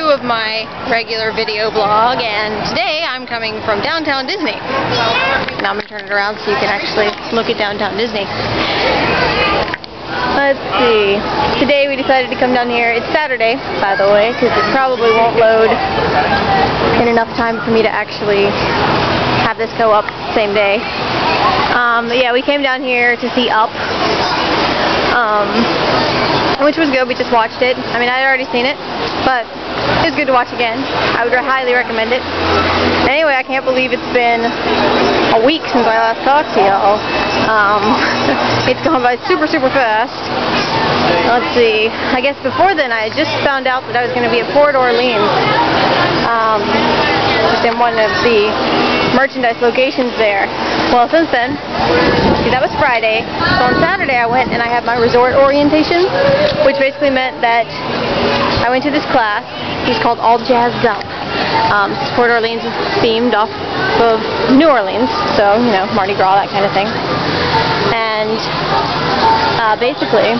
2 of my regular video blog, and today I'm coming from downtown Disney. Now I'm going to turn it around so you can actually look at downtown Disney. Let's see. Today we decided to come down here. It's Saturday, by the way, because it probably won't load in enough time for me to actually have this go up the same day. But yeah, we came down here to see Up. Which was good. We just watched it. I mean, I'd already seen it, but it was good to watch again. I would highly recommend it. Anyway, I can't believe it's been a week since I last talked to y'all. It's gone by super fast. Let's see. I guess before then I just found out that I was going to be at Port Orleans. Just in one of the merchandise locations there. Well, since then, see, that was Friday. So on Saturday I went and I had my resort orientation, which basically meant that I went to this class. It was called All Jazzed Up. Port Orleans is themed off of New Orleans, so, you know, Mardi Gras, that kind of thing. And basically,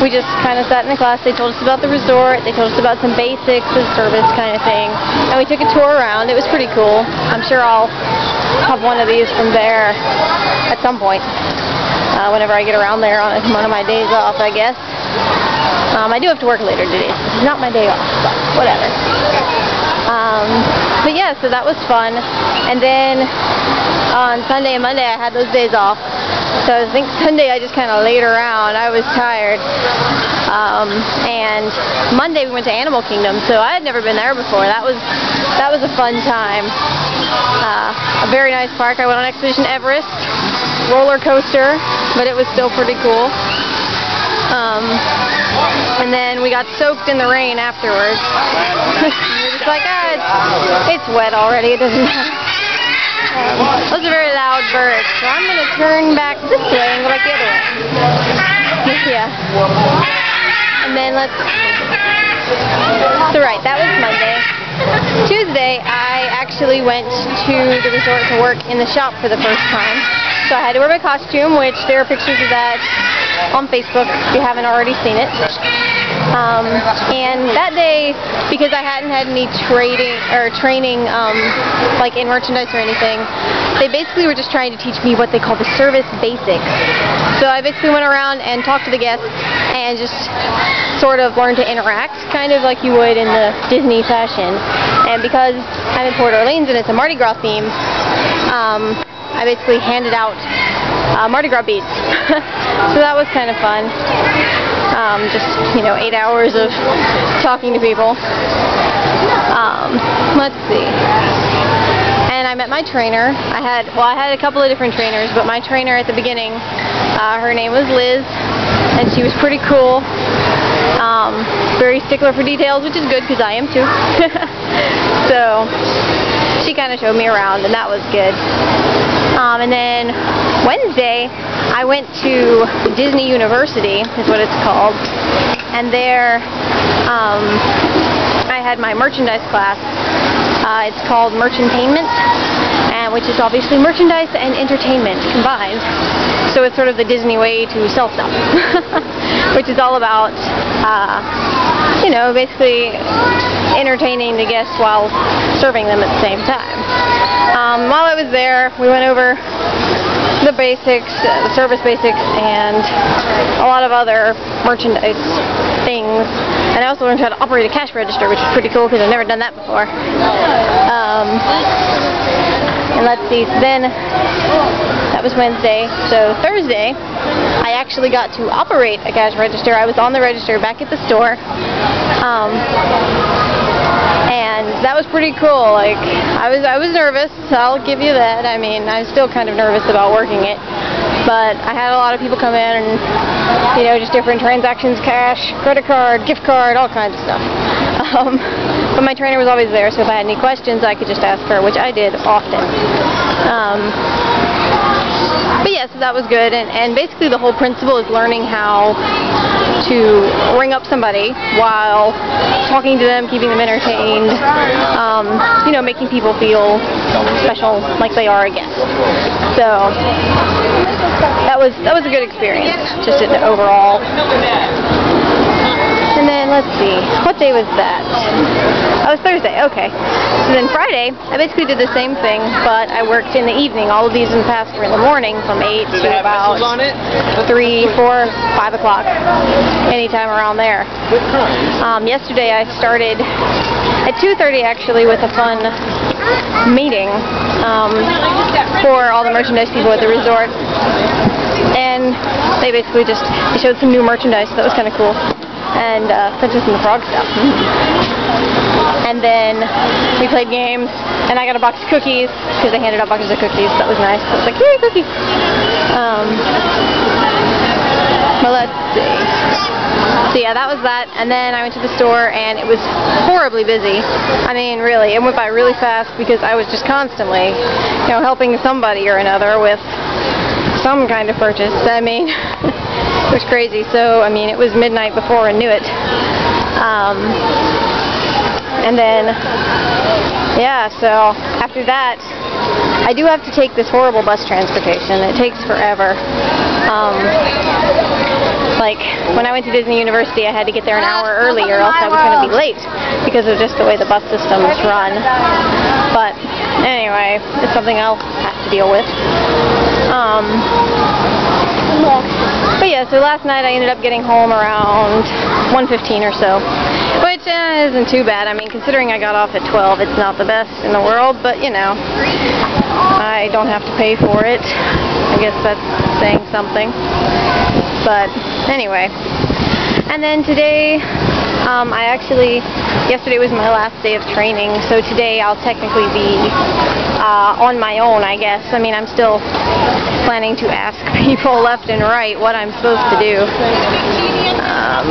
we just kind of sat in the class. They told us about the resort. They told us about some basics of service kind of thing. And we took a tour around. It was pretty cool. I'm sure I'll have one of these from there at some point. Whenever I get around there on one of my days off, I guess. I do have to work later today. It's not my day off, but whatever. But yeah, so that was fun. And then on Sunday and Monday I had those days off. So I think Sunday I just kind of laid around. I was tired. And Monday we went to Animal Kingdom, so I had never been there before. That was a fun time. A very nice park. I went on Expedition Everest, roller coaster, but it was still pretty cool. And then we got soaked in the rain afterwards. We're just like, it's wet already. It doesn't matter. Those are very loud birds, so I'm going to turn back this way and go back the other way. Yeah. And then so right, that was Monday. Tuesday, I actually went to the resort to work in the shop for the first time. So I had to wear my costume, which there are pictures of that on Facebook if you haven't already seen it. And that day, because I hadn't had any training like in merchandise or anything, they basically were just trying to teach me what they call the service basics. So I basically went around and talked to the guests and just sort of learned to interact, kind of like you would in the Disney fashion. And because I'm in Port Orleans and it's a Mardi Gras theme, I basically handed out Mardi Gras beads. So that was kind of fun. Just, you know, 8 hours of talking to people. Let's see. And I met my trainer. I had a couple of different trainers, but my trainer at the beginning, her name was Liz, and she was pretty cool. Very stickler for details, which is good because I am too. So she kind of showed me around, and that was good. And then Wednesday, I went to Disney University, is what it's called, and there I had my merchandise class. It's called Merchantainment, which is obviously merchandise and entertainment combined. So it's sort of the Disney way to sell stuff, which is all about, you know, basically entertaining the guests while serving them at the same time. While I was there, we went over the basics, the service basics, and a lot of other merchandise things. And I also learned how to operate a cash register, which is pretty cool because I've never done that before. And let's see, so then that was Wednesday. So Thursday, I actually got to operate a cash register. I was on the register back at the store. And that was pretty cool. Like, I was nervous, I'll give you that. I mean, I'm still kind of nervous about working it. But I had a lot of people come in and, you know, just different transactions, cash, credit card, gift card, all kinds of stuff. But my trainer was always there, so if I had any questions, I could just ask her, which I did often. But yeah, so that was good. And basically the whole principle is learning how to ring up somebody while talking to them, keeping them entertained, you know, making people feel special, like they are a guest. So that was a good experience, just in overall. And then, let's see, what day was that? Oh, it was Thursday, okay. So then Friday, I basically did the same thing, but I worked in the evening. All of these in the past were in the morning from 8 to about 3, 4, 5 o'clock, anytime around there. Yesterday I started at 2:30 actually with a fun meeting for all the merchandise people at the resort. And they basically they showed some new merchandise, so that was kind of cool. And Princess and the Frog stuff. And then we played games, and I got a box of cookies, because they handed out boxes of cookies. That was nice. I was like, yay, cookies! Well, let's see. So yeah, that was that, and then I went to the store, and it was horribly busy. I mean, really, it went by really fast, because I was just constantly, helping somebody or another with some kind of purchase. I mean, it was crazy. So, I mean, it was midnight before I knew it. And then, yeah, so after that, I do have to take this horrible bus transportation. It takes forever. Like, when I went to Disney University, I had to get there an hour early or else I was going to be late because of just the way the bus system is run. But, anyway, it's something I'll have to deal with. But yeah, so last night I ended up getting home around 1:15 or so, which isn't too bad. I mean, considering I got off at 12, it's not the best in the world, but I don't have to pay for it. I guess that's saying something. But anyway, and then today, yesterday was my last day of training, so today I'll technically be on my own, I guess. I mean, I'm still planning to ask people left and right what I'm supposed to do.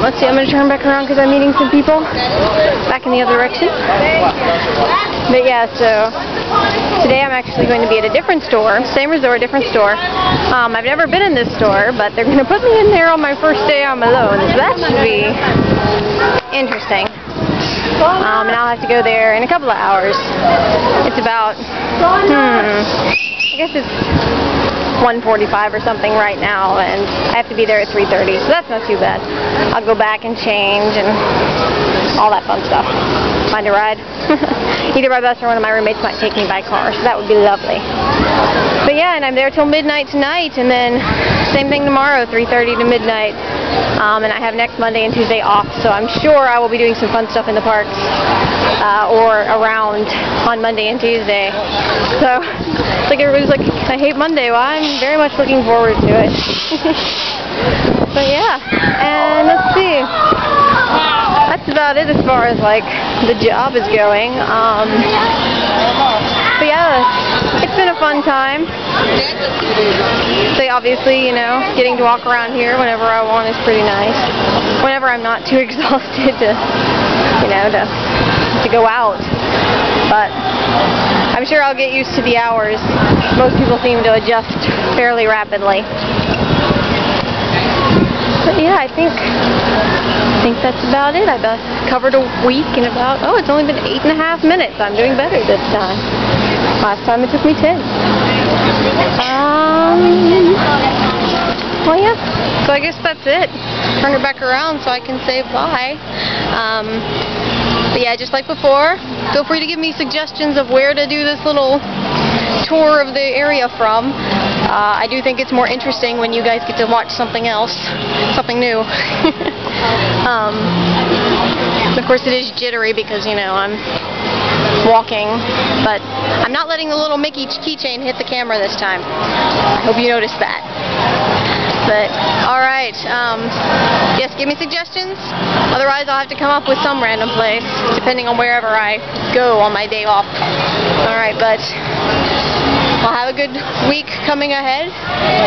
Let's see, I'm going to turn back around because I'm meeting some people back in the other direction. But yeah, so today I'm actually going to be at a different store, same resort, different store. I've never been in this store, but they're going to put me in there on my first day on my own, so that should be interesting. And I'll have to go there in a couple of hours. It's about, I guess it's 1:45 or something right now, and I have to be there at 3:30, so that's not too bad. I'll go back and change and all that fun stuff. Find a ride. Either by bus or one of my roommates might take me by car, so that would be lovely. But yeah, and I'm there till midnight tonight, and then same thing tomorrow, 3:30 to midnight. And I have next Monday and Tuesday off, so I'm sure I will be doing some fun stuff in the parks or around on Monday and Tuesday. So it's like everybody's like, I hate Monday. Well, I'm very much looking forward to it. But yeah, and let's see. That's about it as far as like the job is going. But yeah, it's been a fun time. So obviously, getting to walk around here whenever I want is pretty nice. Whenever I'm not too exhausted to go out. But I'm sure I'll get used to the hours. Most people seem to adjust fairly rapidly. But yeah, I think that's about it. I've covered a week in about, it's only been 8.5 minutes. I'm doing better this time. Last time it took me 10. Well, yeah. So I guess that's it. Turn it back around so I can say bye. But yeah, just like before, feel free to give me suggestions of where to do this little tour of the area from. I do think it's more interesting when you guys get to watch something else, something new. Of course, it is jittery because, I'm walking, but I'm not letting the little Mickey keychain hit the camera this time. I hope you noticed that. But, alright, yes, give me suggestions. Otherwise, I'll have to come up with some random place, depending on wherever I go on my day off. Alright, but I'll have a good week coming ahead.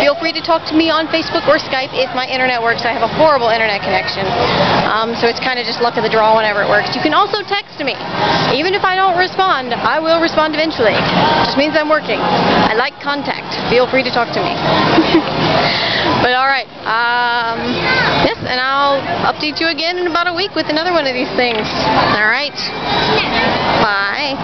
Feel free to talk to me on Facebook or Skype if my internet works. I have a horrible internet connection, so it's kind of just luck of the draw whenever it works. You can also text me. Even if I don't respond, I will respond eventually. Just means I'm working. I like contact. Feel free to talk to me. But alright, yes, and I'll update you again in about a week with another one of these things. Alright, bye.